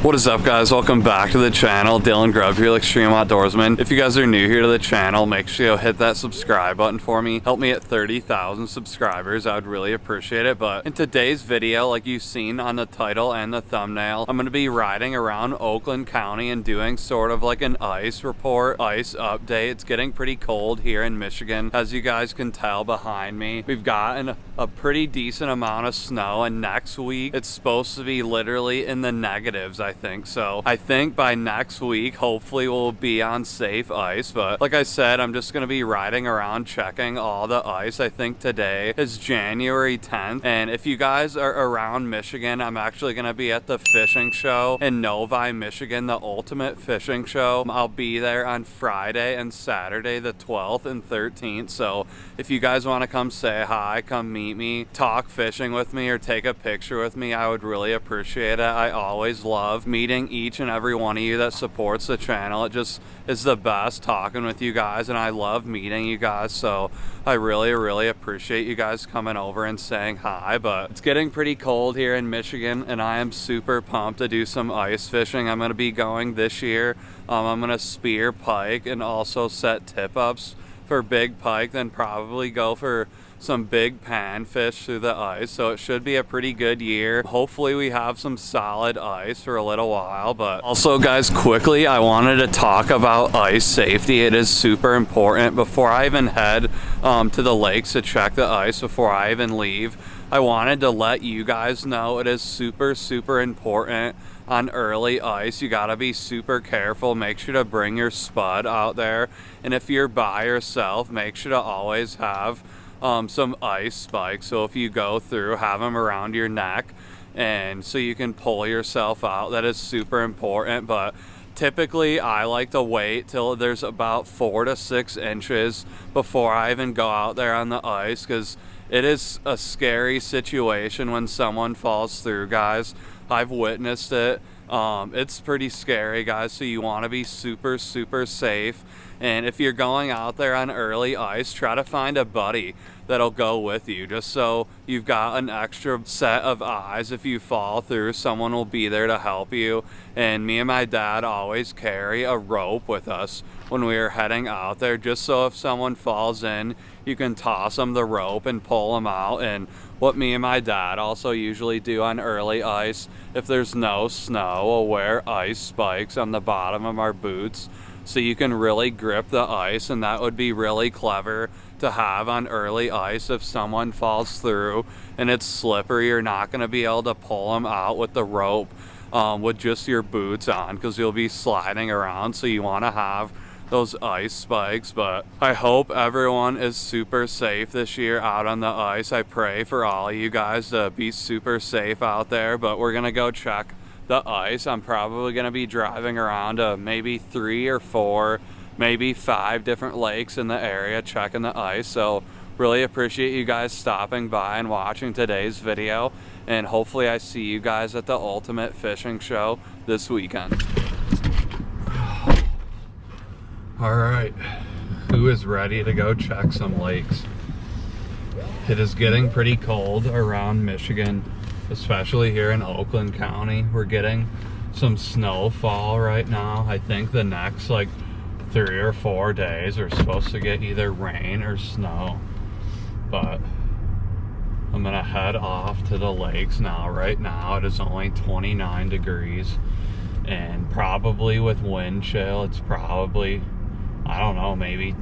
What is up, guys? Welcome back to the channel. Dylan Grubb here, Extreme.Outdoorsmen. If you guys are new here to the channel, make sure you hit that subscribe button for me. Help me at 30,000 subscribers. I would really appreciate it. But in today's video, like you've seen on the title and the thumbnail, I'm going to be riding around Oakland County and doing sort of like an ice report, ice update. It's getting pretty cold here in Michigan. As you guys can tell behind me, we've gotten a pretty decent amount of snow, and next week it's supposed to be literally in the negatives, I think. So I think by next week, hopefully we'll be on safe ice. But like I said, I'm just going to be riding around checking all the ice. I think today is January 10th. And if you guys are around Michigan, I'm actually going to be at the fishing show in Novi, Michigan, the Ultimate Fishing Show. I'll be there on Friday and Saturday, the 12th and 13th. So if you guys want to come say hi, come meet me, talk fishing with me, or take a picture with me, I would really appreciate it. I always love meeting each and every one of you that supports the channel. It just is the best talking with you guys, and I love meeting you guys. So I really appreciate you guys coming over and saying hi. But it's getting pretty cold here in Michigan, and I am super pumped to do some ice fishing. I'm going to be going this year. I'm going to spear pike and also set tip-ups for big pike, then probably go for some big panfish through the ice. So it should be a pretty good year. Hopefully we have some solid ice for a little while. But also, guys, quickly, I wanted to talk about ice safety. It is super important. Before I even head to the lakes to check the ice, before I even leave, I wanted to let you guys know it is super important on early ice. You gotta be super careful. Make sure to bring your spud out there, and if you're by yourself, make sure to always have some ice spikes. So if you go through, have them around your neck, and so you can pull yourself out. That is super important. But typically I like to wait till there's about 4 to 6 inches before I even go out there on the ice, because it is a scary situation when someone falls through, guys. I've witnessed it. It's pretty scary, guys, so you want to be super safe. And if you're going out there on early ice, try to find a buddy that'll go with you, just so you've got an extra set of eyes. If you fall through, someone will be there to help you. And me and my dad always carry a rope with us when we are heading out there, just so if someone falls in, you can toss them the rope and pull them out. And what me and my dad also usually do on early ice, if there's no snow, we'll wear ice spikes on the bottom of our boots so you can really grip the ice. And that would be really clever to have on early ice. If someone falls through and it's slippery, you're not going to be able to pull them out with the rope with just your boots on, because you'll be sliding around. So you want to have those ice spikes. But I hope everyone is super safe this year out on the ice. I pray for all of you guys to be super safe out there. But we're gonna go check the ice. I'm probably gonna be driving around to maybe 3 or 4, maybe 5 different lakes in the area checking the ice. So really appreciate you guys stopping by and watching today's video, and hopefully I see you guys at the Ultimate Fishing Show this weekend. All right, who is ready to go check some lakes? It is getting pretty cold around Michigan, especially here in Oakland County. We're getting some snowfall right now. I think the next like 3 or 4 days are supposed to get either rain or snow. But I'm gonna head off to the lakes now. Right now it is only 29 degrees, and probably with wind chill, it's probably, I don't know, maybe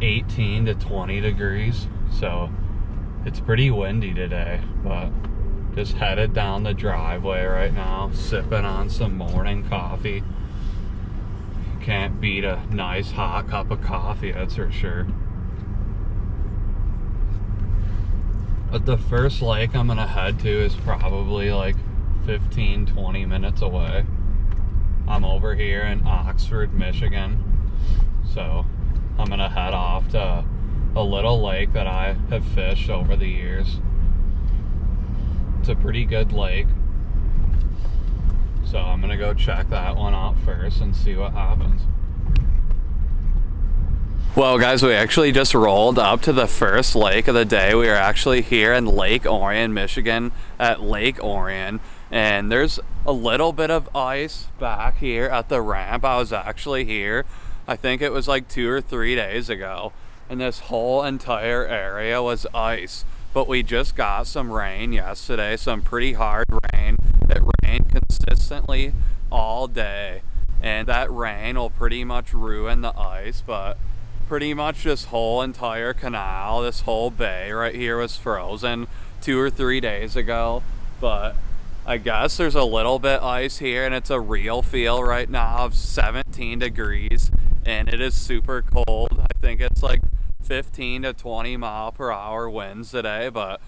18 to 20 degrees. So it's pretty windy today. But just headed down the driveway right now, sipping on some morning coffee. Can't beat a nice hot cup of coffee, that's for sure. But the first lake I'm gonna head to is probably like 15-20 minutes away. I'm over here in Oxford, Michigan. So I'm gonna head off to a little lake that I have fished over the years. It's a pretty good lake. So I'm gonna go check that one out first and see what happens. Well, guys, we actually just rolled up to the first lake of the day. We are actually here in Lake Orion, Michigan, at Lake Orion. and there's a little bit of ice back here at the ramp. I was actually here, I think it was like 2 or 3 days ago, and this whole entire area was ice. But we just got some rain yesterday, some pretty hard rain. It rained consistently all day, and that rain will pretty much ruin the ice, but pretty much this whole entire canal, this whole bay right here was frozen 2 or 3 days ago. But I guess there's a little bit ice here, and it's a real feel right now of 17 degrees, and it is super cold. I think it's like 15 to 20 mile per hour winds today, but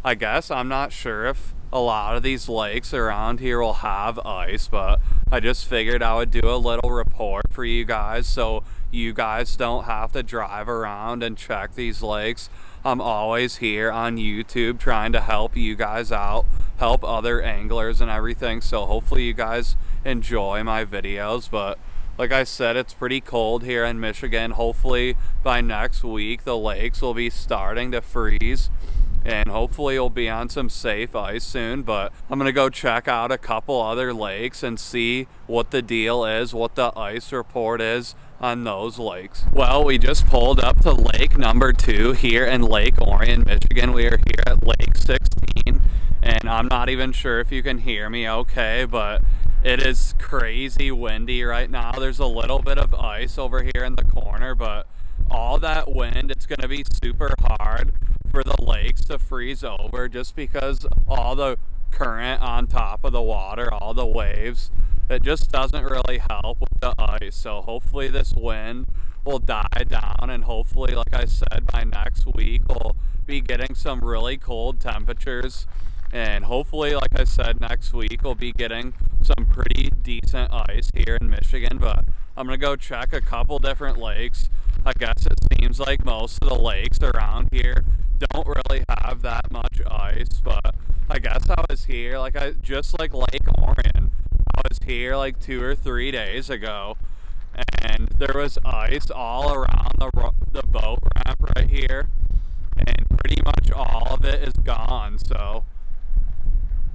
I guess I'm not sure if a lot of these lakes around here will have ice, but I just figured I would do a little report for you guys so you guys don't have to drive around and check these lakes. I'm always here on YouTube trying to help you guys out, help other anglers and everything, so hopefully you guys enjoy my videos. But like I said, it's pretty cold here in Michigan. Hopefully by next week the lakes will be starting to freeze, and hopefully we'll be on some safe ice soon. But I'm gonna go check out a couple other lakes and see what the deal is, what the ice report is on those lakes. Well, we just pulled up to lake number 2 here in Lake Orion, Michigan. We are here at lake 16, and I'm not even sure if you can hear me okay, but it is crazy windy right now. There's a little bit of ice over here in the corner, but all that wind, it's going to be super hard for the lakes to freeze over just because all the current on top of the water, all the waves, it just doesn't really help with the ice. So hopefully this wind will die down, and hopefully, like I said, by next week we'll be getting some really cold temperatures. And hopefully, like I said, next week we'll be getting some pretty decent ice here in Michigan. But I'm gonna go check a couple different lakes. I guess it seems like most of the lakes around here don't really have that much ice, but I guess I was here, just like Lake Orion, I was here like 2 or 3 days ago, and there was ice all around the boat ramp right here, and pretty much all of it is gone. So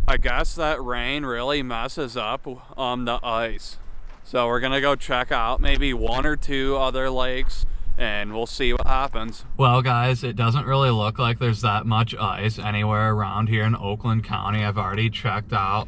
I guess that rain really messes up the ice. So we're gonna go check out maybe 1 or 2 other lakes, and we'll see what happens. Well guys, it doesn't really look like there's that much ice anywhere around here in Oakland County. I've already checked out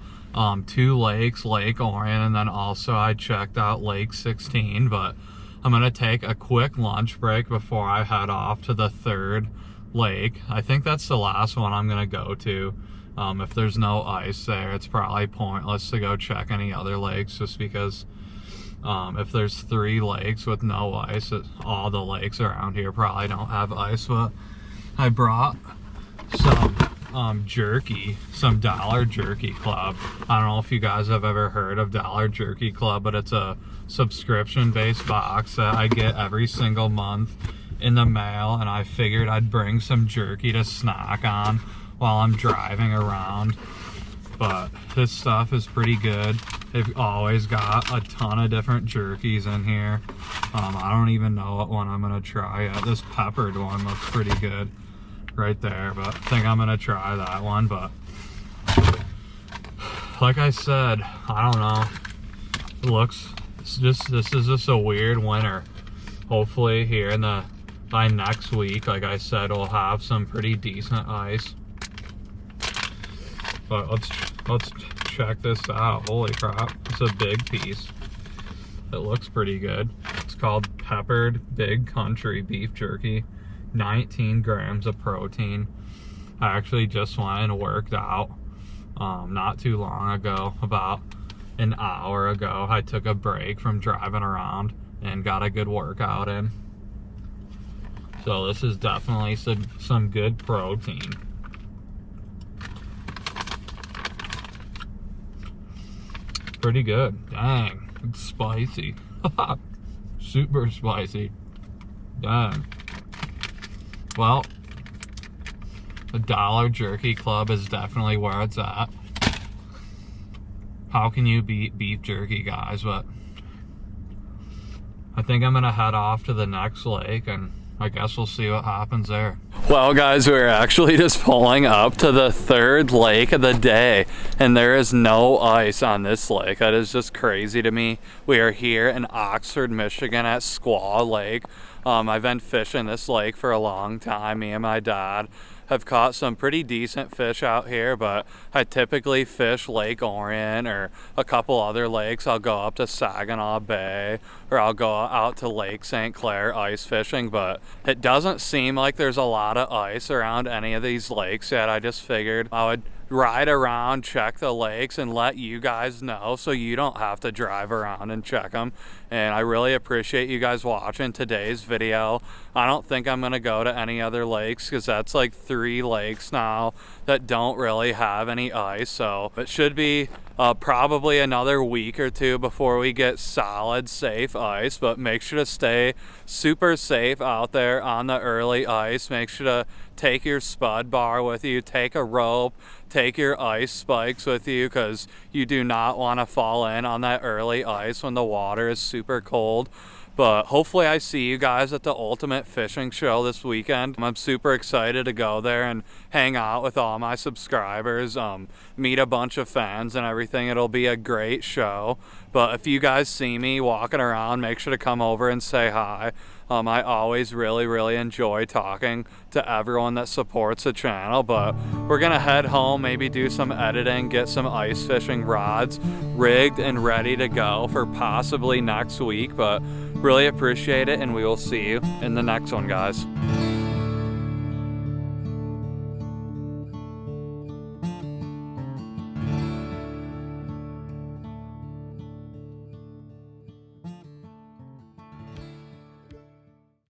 2 lakes, Lake Orion, and then also I checked out Lake 16, but I'm gonna take a quick lunch break before I head off to the 3rd lake. I think that's the last one I'm gonna go to. If there's no ice there, it's probably pointless to go check any other lakes, just because if there's 3 lakes with no ice, all the lakes around here probably don't have ice. But I brought some jerky, some Dollar Jerky Club. I don't know if you guys have ever heard of Dollar Jerky Club, but it's a subscription-based box that I get every single month in the mail, and I figured I'd bring some jerky to snack on while I'm driving around. But this stuff is pretty good. They've always got a ton of different jerkies in here. I don't even know what one I'm gonna try yet. This peppered one looks pretty good right there, but I think I'm gonna try that one. But like I said, I don't know. This is just a weird winter. Hopefully here by next week, like I said, we'll have some pretty decent ice. But let's check this out. Holy crap, it's a big piece. It looks pretty good. It's called Peppered Big Country Beef Jerky, 19 grams of protein. I actually just went and worked out not too long ago, about an hour ago. I took a break from driving around and got a good workout in. So this is definitely some good protein. Pretty good. Dang, it's spicy. Super spicy. Dang. Well, the Dollar Jerky Club is definitely where it's at. How can you beat beef jerky, guys? But I think I'm gonna head off to the next lake, and I guess we'll see what happens there. Well guys, we're actually just pulling up to the third lake of the day, and there is no ice on this lake. That is just crazy to me. We are here in Oxford, Michigan at Squaw Lake. I've been fishing this lake for a long time. Me and my dad have caught some pretty decent fish out here, but I typically fish Lake Orion or a couple other lakes. I'll go up to Saginaw Bay, or I'll go out to Lake St. Clair ice fishing, but it doesn't seem like there's a lot of ice around any of these lakes yet. I just figured I would ride around, check the lakes, and let you guys know so you don't have to drive around and check them. And I really appreciate you guys watching today's video. I don't think I'm gonna go to any other lakes because that's like 3 lakes now that don't really have any ice, so it should be probably another week or 2 before we get solid safe ice. But make sure to stay super safe out there on the early ice. Make sure to take your spud bar with you, take a rope, take your ice spikes with you, because you do not want to fall in on that early ice when the water is super cold. But hopefully I see you guys at the Ultimate Fishing Show this weekend. I'm super excited to go there and hang out with all my subscribers, meet a bunch of fans and everything. It'll be a great show. But if you guys see me walking around, make sure to come over and say hi. I always really enjoy talking to everyone that supports the channel. But we're gonna head home, maybe do some editing, get some ice fishing rods rigged and ready to go for possibly next week. But really appreciate it, and we will see you in the next one, guys.